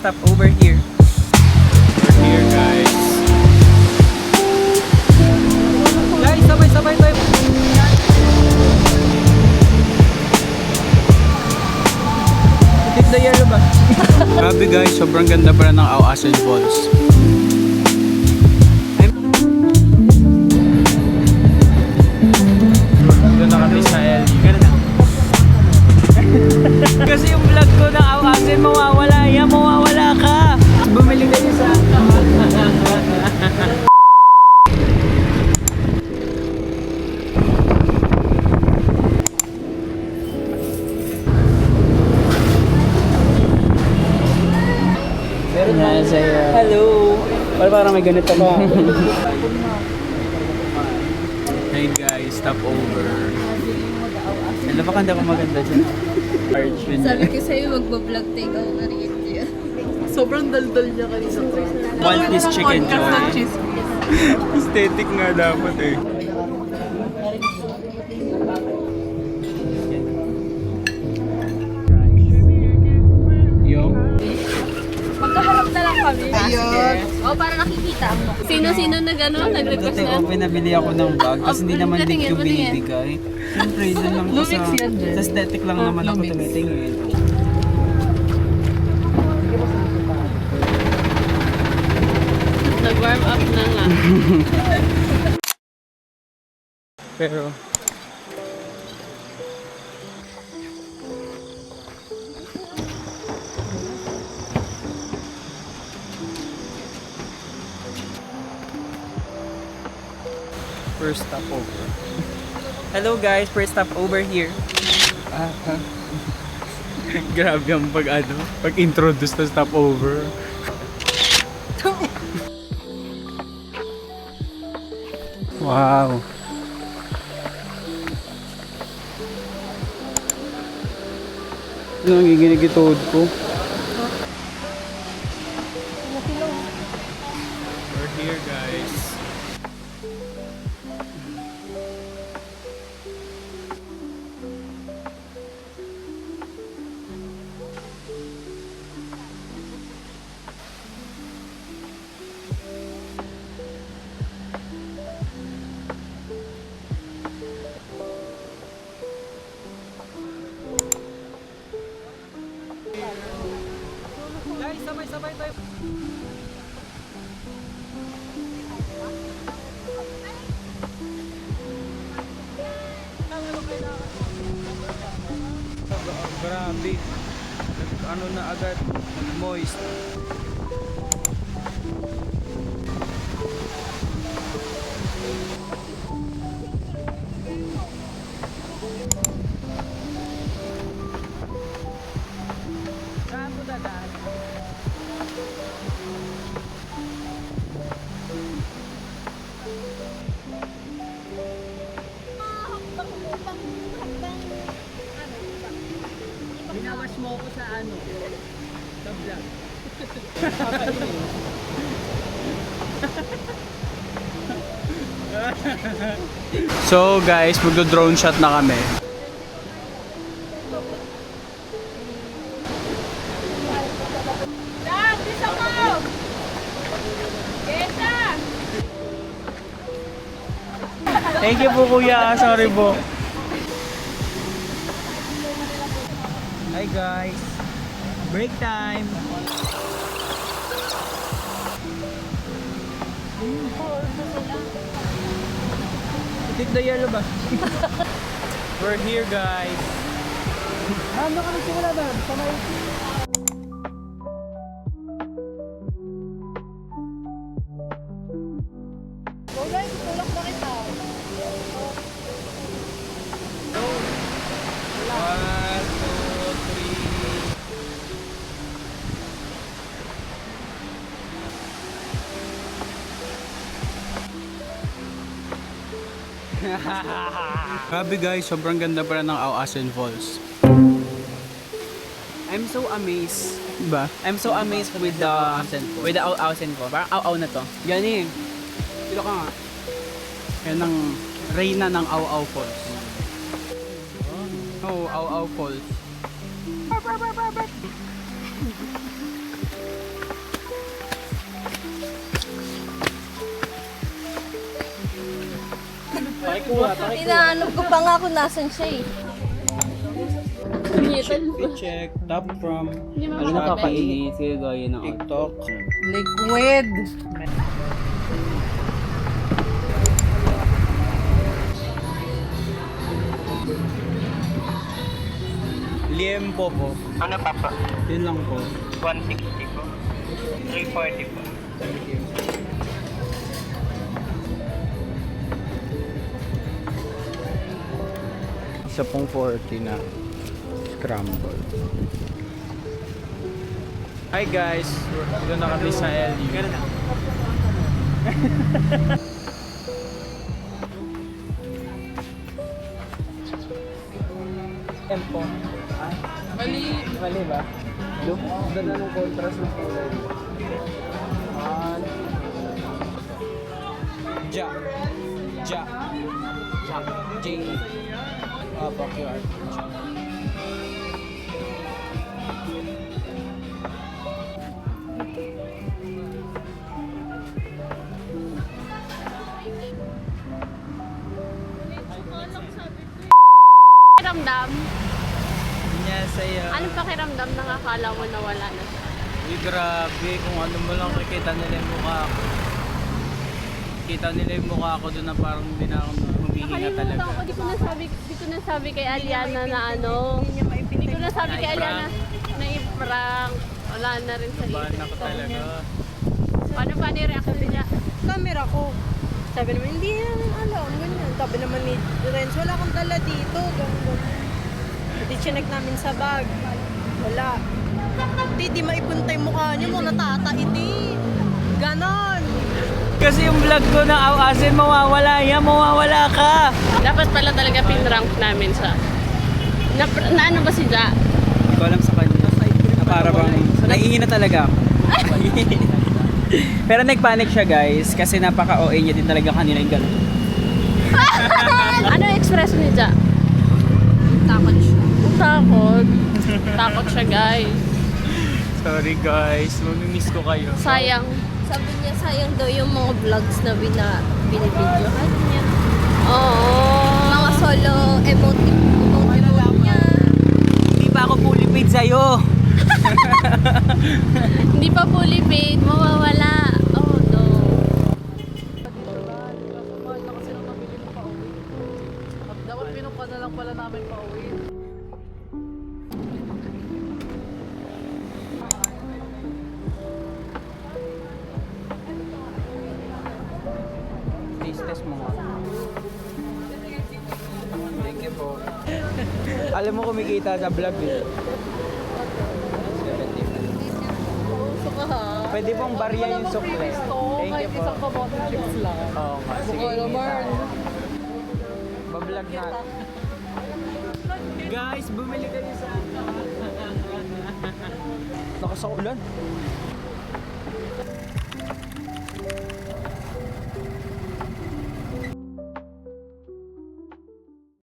stop over here. We're here, guys. Guys, sabay-sabay tayo. Tip the yellow ba? Grabe guys, sobrang ganda pa rin ng Auasin Falls. Doon na kami sa LD. Ganun na. Kasi yung vlog ko ng Auasin mawawala yan, mawawala ka. Bumili kayo sa hello! Parang may ganito pa. Hey guys, stop over. Napakanda pa maganda dyan. Sabi ko sa'yo, magbablog take ako na rin yun. Sobrang daldal niya kanina. One piece chicken joy. Aesthetic nga dapat eh. Yung? Magkaharap na lang kami. Ayun. O, para nakikita mo. Sino-sino nag-request Dati na? ko pinabili ako ng bag kasi hindi naman Patingin, link yung patingin. binibigay. Siyempre, dun lang ako Lumix yan, Jen. sa aesthetic lang naman ako Lumix. tumitingin. Nag-warm up na nga. Pero first stop over. Hello guys, first stop over here. Grabe ang pag-introduce na stop over. Wow. Ano ang giginigitood ko? We're here guys. Guys, sabay-sabay tayo. Grabe. Ano na agad, moist. Saan mo dadaan? Binawas mo ako sa ano? Sa vlog. So guys, magdo-drone shot na kami. Dad, bisa ko! Kesa! Thank you po kuya, sorry po. Hi guys, break time. Tip the yellow ba? We're here guys. Ano ka nagsimula ba? Sanay. Guys, tulak na kita. One, two, three. Grabe guys, sobrang ganda pa rin ng Auasin Falls. I'm so amazed. Diba? I'm so amazed with the Auasin Falls. Parang au-au na to. Yan eh. Dito ka nga. Yan ang reyna ng Au-au Falls. Oh, Au-au Falls. Hinahanap ko pa nga kung nasan siya eh. check top from ano nakakainis sige gaya ng TikTok. Liquid. Liempo po. Ano pa po? Yun lang po. 160 po. 340 po. Isa pong 40 na scramble. Hi guys, dito na kami sa LU. Tempo. Mali. Mali ba? Ganda ng contrast ng kulay. Ja. Ja. Ja. J. Backyard. Pakiramdam? Niya sa'yo. Anong pakiramdam nang akala mo na wala na siya? Uy, grabe. Kung ano mo lang kikita nila yung mukha ko. Kita nila yung mukha ko doon na parang hindi na ako humihinga Nakalimutan talaga. ko, di ko nasabi kay Aliana na ano. Di ko nasabi kay Aliana na i-prank. Wala na rin sa Bahan isip ako ko. talaga. Paano yung reaction niya? Camera ko. Sabi naman, hindi naman alam, ganyan. Sabi naman ni Renz, wala kang dala dito. Ganyan. Hindi chinek namin sa bag. Wala. Di maipunta yung mukha niyo mo, natataiti. Ganon. Kasi yung vlog ko ng awasin, mawawala yan, mawawala ka. Dapat pala talaga pinrank namin siya. Na ano ba si Ja? Hindi ko alam sa kanya. Na para bang, naiingin na talaga ako. Pero nagpanic siya guys, kasi napaka-OA niya din talaga kanina yung gano'n. Ano yung expression ni Ja? Takot siya. Takot. Takot siya guys. Sorry guys, mamimiss ko kayo. Sayang. Sabi niya sayang daw yung mga vlogs na binibidyohan niya. Oo. Mga solo emote niya. Hindi pa ako fully paid sa'yo. Hindi pa fully paid. Mawawala. Oh no. Dapat pinupa na lang pala namin pauwi. Taste test mo nga. Thank you po. Alam mo kumikita sa vlog eh. Gusto ka ha? Pwede pong barya yung sukle. Thank Kahit you po. isang kamote chips lang. Oo nga, sige. Mukha naman. Bablog na. Guys, bumili kayo sa... Lakas sa ulan.